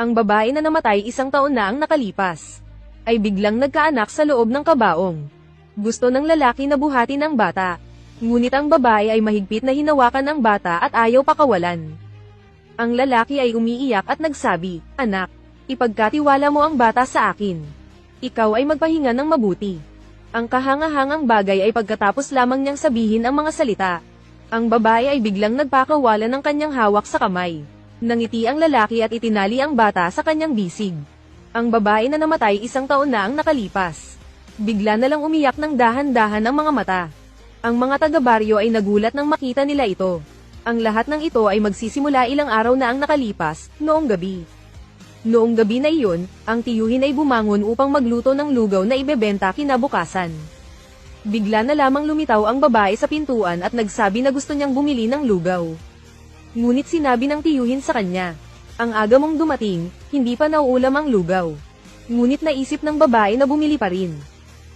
Ang babae na namatay 1 taon na ang nakalipas, ay biglang nagkaanak sa loob ng kabaong. Gusto ng lalaki na buhatin ang bata. Ngunit ang babae ay mahigpit na hinawakan ang bata at ayaw pakawalan. Ang lalaki ay umiiyak at nagsabi, "Anak, ipagkatiwala mo ang bata sa akin. Ikaw ay magpahinga ng mabuti." Ang kahangahangang bagay ay pagkatapos lamang niyang sabihin ang mga salita, ang babae ay biglang nagpakawalan ng kanyang hawak sa kamay. Nangiti ang lalaki at itinali ang bata sa kanyang bisig. Ang babae na namatay 1 taon na ang nakalipas. Bigla na lang umiyak ng dahan-dahan ang mga mata. Ang mga taga-baryo ay nagulat nang makita nila ito. Ang lahat ng ito ay magsisimula ilang araw na ang nakalipas, noong gabi. Noong gabi na iyon, ang tiyuhin ay bumangon upang magluto ng lugaw na ibebenta kinabukasan. Bigla na lamang lumitaw ang babae sa pintuan at nagsabi na gusto niyang bumili ng lugaw. Ngunit sinabi ng tiyuhin sa kanya, "Ang aga mong dumating, hindi pa nauulam ang lugaw." Ngunit naisip ng babae na bumili pa rin.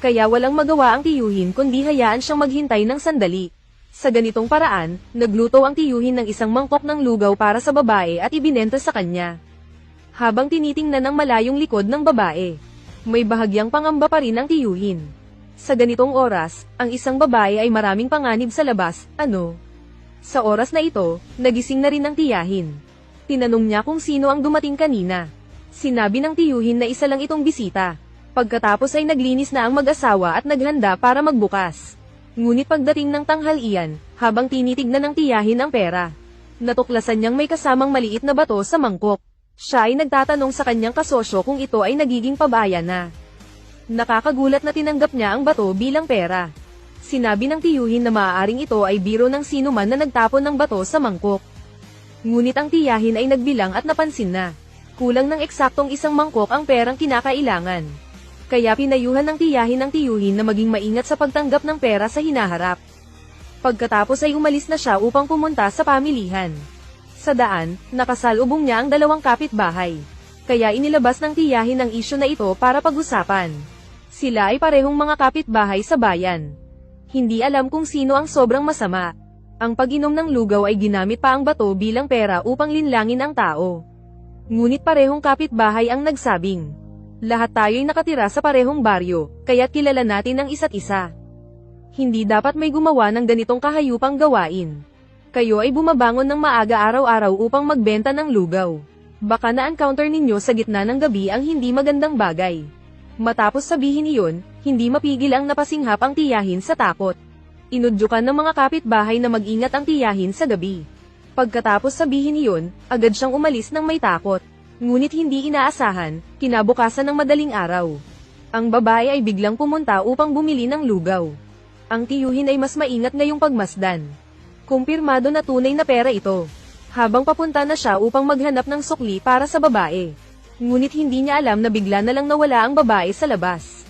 Kaya walang magawa ang tiyuhin kundi hayaan siyang maghintay ng sandali. Sa ganitong paraan, nagluto ang tiyuhin ng 1 mangkok ng lugaw para sa babae at ibinenta sa kanya. Habang tinitingnan ng malayong likod ng babae, may bahagyang pangamba pa rin ang tiyuhin. Sa ganitong oras, ang isang babae ay maraming panganib sa labas, Sa oras na ito, nagising na rin ang tiyahin. Tinanong niya kung sino ang dumating kanina. Sinabi ng tiyuhin na isa lang itong bisita. Pagkatapos ay naglinis na ang mag-asawa at naghanda para magbukas. Ngunit pagdating ng tanghalian, habang tinitignan ng tiyahin ang pera, natuklasan niyang may kasamang maliit na bato sa mangkok. Siya ay nagtatanong sa kanyang kasosyo kung ito ay nagiging pabaya na. Nakakagulat na tinanggap niya ang bato bilang pera. Sinabi ng tiyuhin na maaaring ito ay biro ng sino man na nagtapon ng bato sa mangkok. Ngunit ang tiyahin ay nagbilang at napansin na kulang ng eksaktong 1 mangkok ang perang kinakailangan. Kaya pinayuhan ng tiyuhin na maging maingat sa pagtanggap ng pera sa hinaharap. Pagkatapos ay umalis na siya upang pumunta sa pamilihan. Sa daan, nakasalubong niya ang 2 kapitbahay. Kaya inilabas ng tiyahin ang isyu na ito para pag-usapan. Sila ay parehong mga kapitbahay sa bayan. Hindi alam kung sino ang sobrang masama. Ang pag-inom ng lugaw ay ginamit pa ang bato bilang pera upang linlangin ang tao. Ngunit parehong kapitbahay ang nagsabing, "Lahat tayo'y nakatira sa parehong baryo, kaya't kilala natin ang isa't isa. Hindi dapat may gumawa ng ganitong kahayupang gawain. Kayo ay bumabangon ng maaga araw-araw upang magbenta ng lugaw. Baka na-encounter ninyo sa gitna ng gabi ang hindi magandang bagay." Matapos sabihin iyon, hindi mapigil ang napasinghap ang tiyahin sa takot. Inudyukan ng mga kapitbahay na mag-ingat ang tiyahin sa gabi. Pagkatapos sabihin iyon, agad siyang umalis ng may takot. Ngunit hindi inaasahan, kinabukasan ng madaling araw, ang babae ay biglang pumunta upang bumili ng lugaw. Ang tiyuhin ay mas maingat ngayong pagmasdan. Kumpirmado na tunay na pera ito. Habang papunta na siya upang maghanap ng sukli para sa babae. Ngunit hindi niya alam na bigla na lang nawala ang babae sa labas.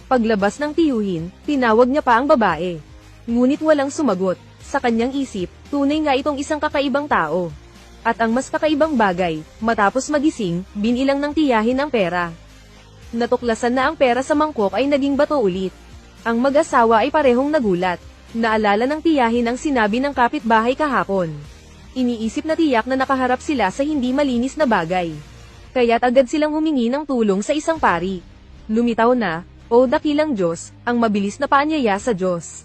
Paglabas ng tiyuhin, tinawag niya pa ang babae. Ngunit walang sumagot. Sa kanyang isip, tunay nga itong isang kakaibang tao. At ang mas kakaibang bagay, matapos magising, binilang ng tiyahin ang pera. Natuklasan na ang pera sa mangkok ay naging bato ulit. Ang mag-asawa ay parehong nagulat. Naalala ng tiyahin ang sinabi ng kapitbahay kahapon. Iniisip na tiyak na nakaharap sila sa hindi malinis na bagay. Kaya't agad silang humingi ng tulong sa isang pari. Lumitaw na, "O dakilang Diyos, ang mabilis na paanyaya sa Diyos."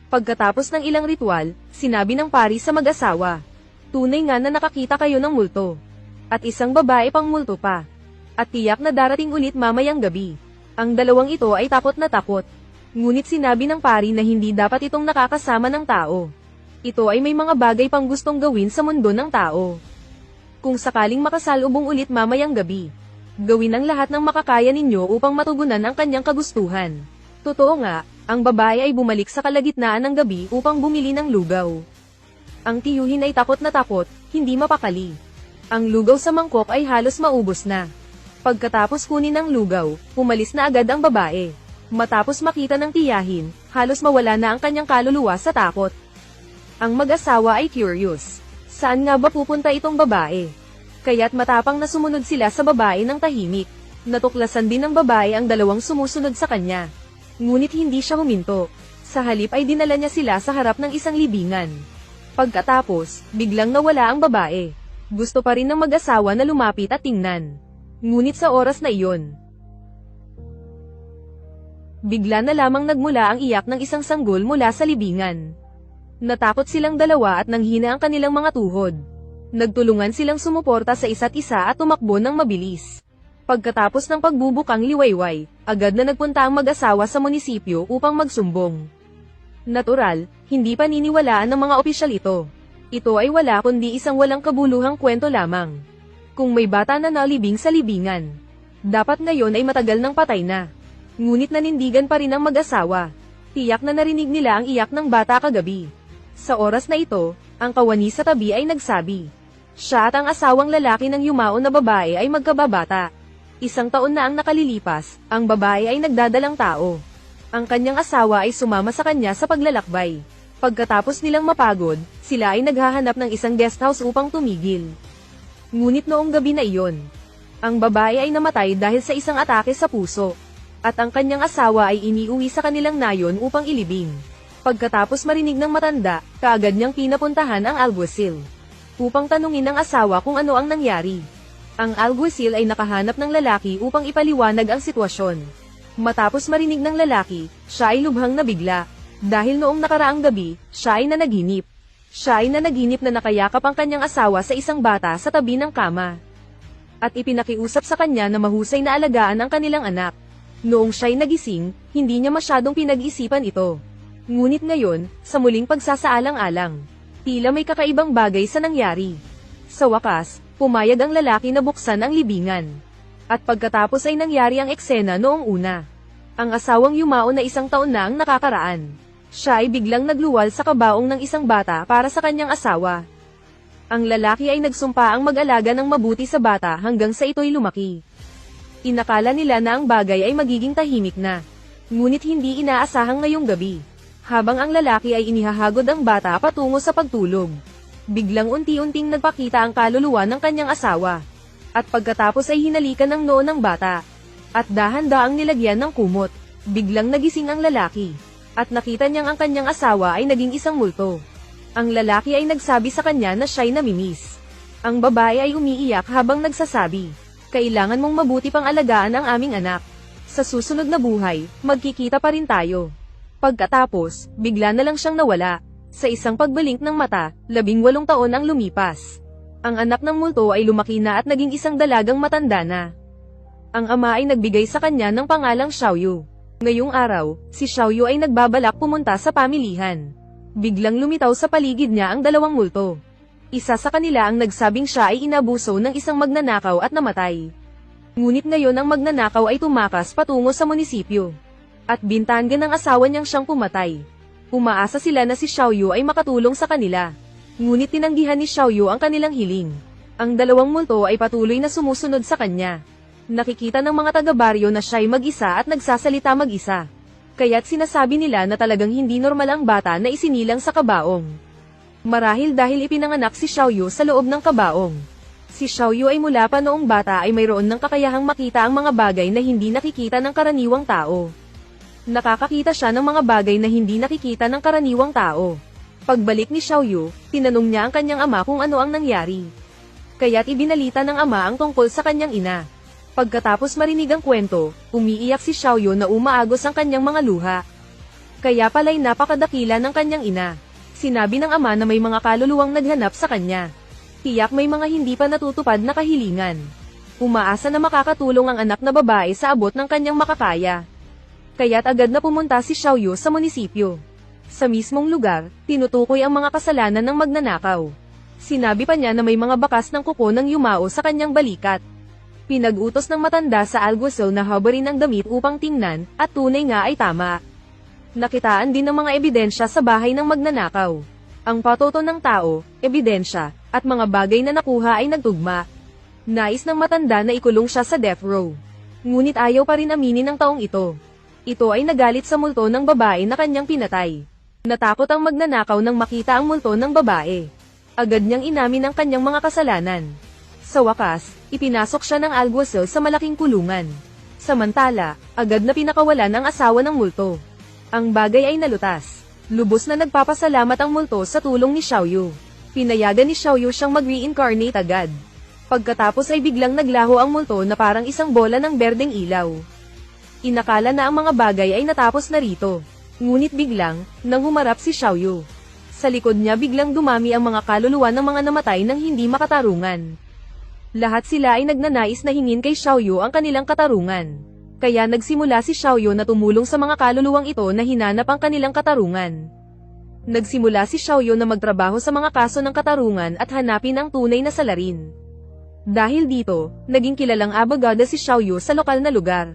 Pagkatapos ng ilang ritual, sinabi ng pari sa mag-asawa, "Tunay nga na nakakita kayo ng multo. At isang babae pang multo pa. At tiyak na darating ulit mamayang gabi." Ang dalawang ito ay takot na takot. Ngunit sinabi ng pari na hindi dapat itong nakakasama ng tao. Ito ay may mga bagay pang gustong gawin sa mundo ng tao. Kung sakaling makasalubong ulit mamayang gabi, gawin ang lahat ng makakaya ninyo upang matugunan ang kanyang kagustuhan. Totoo nga, ang babae ay bumalik sa kalagitnaan ng gabi upang bumili ng lugaw. Ang tiyuhin ay takot na takot, hindi mapakali. Ang lugaw sa mangkok ay halos maubos na. Pagkatapos kunin ang lugaw, umalis na agad ang babae. Matapos makita ng tiyahin, halos mawala na ang kanyang kaluluwa sa takot. Ang mag-asawa ay curious. Saan nga ba pupunta itong babae? Kaya't matapang na sumunod sila sa babae ng tahimik. Natuklasan din ng babae ang 2 sumusunod sa kanya. Ngunit hindi siya huminto. Sa halip ay dinala niya sila sa harap ng isang libingan. Pagkatapos, biglang nawala ang babae. Gusto pa rin ng mag-asawa na lumapit at tingnan. Ngunit sa oras na iyon, bigla na lamang nagmula ang iyak ng isang sanggol mula sa libingan. Natakot silang dalawa at nanghina ang kanilang mga tuhod. Nagtulungan silang sumuporta sa isa't isa at tumakbo ng mabilis. Pagkatapos ng pagbubukang liwayway, agad na nagpunta ang mag-asawa sa munisipyo upang magsumbong. Natural, hindi paniniwalaan ng mga opisyal ito. Ito ay wala kundi isang walang kabuluhang kwento lamang. Kung may bata na nalibing sa libingan, dapat ngayon ay matagal nang patay na. Ngunit nanindigan pa rin ang mag-asawa. Tiyak na narinig nila ang iyak ng bata kagabi. Sa oras na ito, ang kawani sa tabi ay nagsabi. Siya at ang asawang lalaki ng yumaon na babae ay magkababata. 1 taon na ang nakalilipas, ang babae ay nagdadalang tao. Ang kanyang asawa ay sumama sa kanya sa paglalakbay. Pagkatapos nilang mapagod, sila ay naghahanap ng isang guest house upang tumigil. Ngunit noong gabi na iyon, ang babae ay namatay dahil sa isang atake sa puso. At ang kanyang asawa ay iniuwi sa kanilang nayon upang ilibing. Pagkatapos marinig ng matanda, kaagad niyang pinapuntahan ang alguacil upang tanungin ng asawa kung ano ang nangyari. Ang alguacil ay nakahanap ng lalaki upang ipaliwanag ang sitwasyon. Matapos marinig ng lalaki, siya ay lubhang nabigla. Dahil noong nakaraang gabi, siya ay nanaginip. Siya ay nanaginip na nakayakap ang kanyang asawa sa isang bata sa tabi ng kama. At ipinakiusap sa kanya na mahusay na alagaan ang kanilang anak. Noong siya'y nagising, hindi niya masyadong pinag-isipan ito. Ngunit ngayon, sa muling pagsasaalang-alang, tila may kakaibang bagay sa nangyari. Sa wakas, pumayag ang lalaki na buksan ang libingan. At pagkatapos ay nangyari ang eksena noong una. Ang asawang yumaon na 1 taon na ang nakakaraan. Siya ay biglang nagluwal sa kabaong ng isang bata para sa kanyang asawa. Ang lalaki ay nagsumpa ang mag-alaga ng mabuti sa bata hanggang sa ito'y lumaki. Inakala nila na ang bagay ay magiging tahimik na. Ngunit hindi inaasahang ngayong gabi. Habang ang lalaki ay inihahagod ang bata patungo sa pagtulog, biglang unti-unting nagpakita ang kaluluwa ng kanyang asawa. At pagkatapos ay hinalikan ng noo ng bata. At dahan-daang nilagyan ng kumot. Biglang nagising ang lalaki. At nakita niyang ang kanyang asawa ay naging isang multo. Ang lalaki ay nagsabi sa kanya na siya'y namimiss. Ang babae ay umiiyak habang nagsasabi, "Kailangan mong mabuti pang alagaan ang aming anak. Sa susunod na buhay, magkikita pa rin tayo." Pagkatapos, bigla na lang siyang nawala. Sa isang pagbalink ng mata, 18 taon ang lumipas. Ang anak ng multo ay lumaki na at naging isang dalagang matanda na. Ang ama ay nagbigay sa kanya ng pangalang Xiaoyu. Ngayong araw, si Xiaoyu ay nagbabalak pumunta sa pamilihan. Biglang lumitaw sa paligid niya ang 2 multo. Isa sa kanila ang nagsabing siya ay inabuso ng isang magnanakaw at namatay. Ngunit ngayon ang magnanakaw ay tumakas patungo sa munisipyo. At bintangan ng asawa niyang siyang pumatay. Umaasa sila na si Xiaoyu ay makatulong sa kanila. Ngunit tinanggihan ni Xiaoyu ang kanilang hiling. Ang 2 multo ay patuloy na sumusunod sa kanya. Nakikita ng mga taga-baryo na siya'y mag-isa at nagsasalita mag-isa. Kaya't sinasabi nila na talagang hindi normal ang bata na isinilang sa kabaong. Marahil dahil ipinanganak si Xiaoyu sa loob ng kabaong. Si Xiaoyu ay mula pa noong bata ay mayroon ng kakayahang makita ang mga bagay na hindi nakikita ng karaniwang tao. Nakakakita siya ng mga bagay na hindi nakikita ng karaniwang tao. Pagbalik ni Xiaoyu, tinanong niya ang kanyang ama kung ano ang nangyari. Kaya't ibinalita ng ama ang tungkol sa kanyang ina. Pagkatapos marinig ang kwento, umiiyak si Xiaoyu na umaagos ang kanyang mga luha. Kaya pala'y napakadakila ng kanyang ina. Sinabi ng ama na may mga kaluluwang naghanap sa kanya. Tiyak may mga hindi pa natutupad na kahilingan. Umaasa na makakatulong ang anak na babae sa abot ng kanyang makakaya. Kaya't agad na pumunta si Xiaoyu sa munisipyo. Sa mismong lugar, tinutukoy ang mga kasalanan ng magnanakaw. Sinabi pa niya na may mga bakas ng kuko ng yumao sa kanyang balikat. Pinag-utos ng matanda sa alguacil na habarin ang damit upang tingnan, at tunay nga ay tama. Nakitaan din ng mga ebidensya sa bahay ng magnanakaw. Ang patoto ng tao, ebidensya, at mga bagay na nakuha ay nagtugma. Nais ng matanda na ikulong siya sa death row. Ngunit ayaw pa rin aminin ng taong ito. Ito ay nagalit sa multo ng babae na kanyang pinatay. Natakot ang magnanakaw nang makita ang multo ng babae. Agad niyang inamin ang kanyang mga kasalanan. Sa wakas, ipinasok siya ng alguacil sa malaking kulungan. Samantala, agad na pinakawalan ang asawa ng multo. Ang bagay ay nalutas. Lubos na nagpapasalamat ang multo sa tulong ni Xiaoyu. Pinayagan ni Xiaoyu siyang mag-reincarnate agad. Pagkatapos ay biglang naglaho ang multo na parang isang bola ng berdeng ilaw. Inakala na ang mga bagay ay natapos na rito. Ngunit biglang, nang humarap si Xiaoyu, sa likod niya biglang dumami ang mga kaluluwa ng mga namatay nang hindi makatarungan. Lahat sila ay nagnanais na hingin kay Xiaoyu ang kanilang katarungan. Kaya nagsimula si Xiaoyu na tumulong sa mga kaluluwang ito na hinanap ang kanilang katarungan. Nagsimula si Xiaoyu na magtrabaho sa mga kaso ng katarungan at hanapin ang tunay na salarin. Dahil dito, naging kilalang abogada si Xiaoyu sa lokal na lugar.